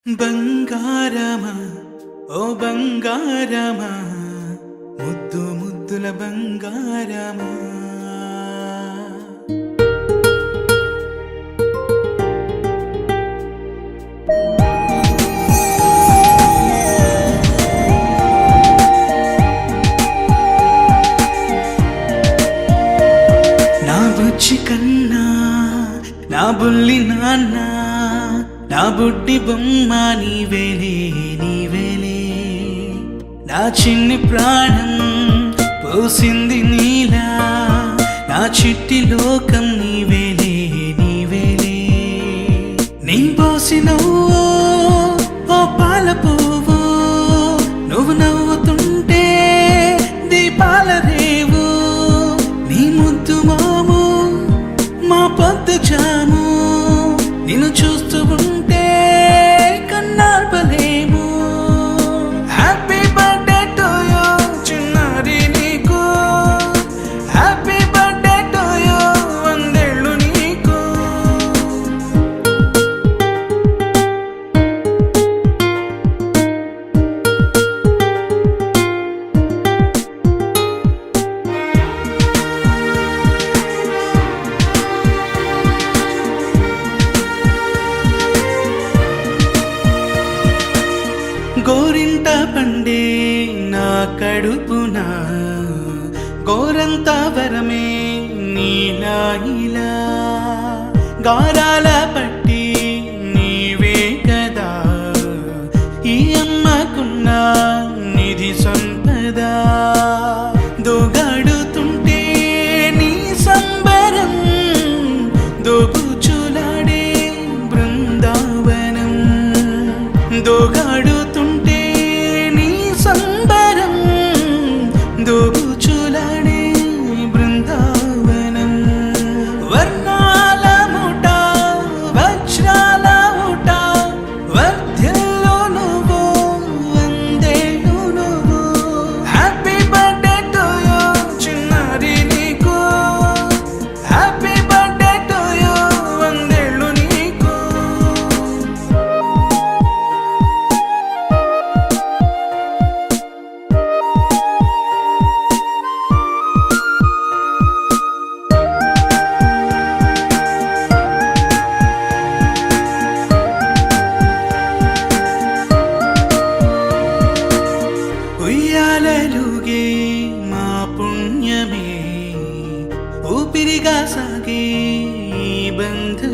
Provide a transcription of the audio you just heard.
బంగారమా ఓ బంగారమా ముద్దు ముద్దుల బంగారమా నా బుజ్జి కన్నా నా బుల్లి నాన్న నా బుడ్డి బొమ్మ నీవేలే నీవేలే నా చిన్ని ప్రాణం పోసింది నీలా నా చిట్టి లోకం నీవేలే నీవేలే నీ పోసినవో ఓ పాల పువ్వు నువ్వు నవ్వుతుంటే దీపాల రేవు నీ ముద్దు మాము మా పొద్దు జాము నిన్ను చూస్తూ ఉంటే కన్నార్పలేము. హ్యాపీ బర్త్డే టు యూ చిన్నారి నీకు, హ్యాపీ బర్త్డే టు యూ వందేళ్ళు నీకు. గోరింట పండే నా కడుపున గోరంత వరమే నీలా ఇలా గారాల పట్టి నీవే కదా ఈ అమ్మకున్న నిధి సంపద దోగాడుతుంటే నీ సంబరం దోగుచులాడే బృందావనం దోగాడుతుంటే నీ సంబరం దోగుచులాడే బృందావనం వర్ణాల ముఠ వజ్రాల ఊట వర్ధ్యంలో నువ్వు వందేళ్ళు నువ్వు. హ్యాపీ బర్త్డే టు యూ చిన్నారి నీకు, హ్యాపీ బర్త్డే టు యూ వందేళ్ళు నీకు. ఉయ్యాలలుగే మా పుణ్యమే ఊపిరిగా సాగే ఈ బంధు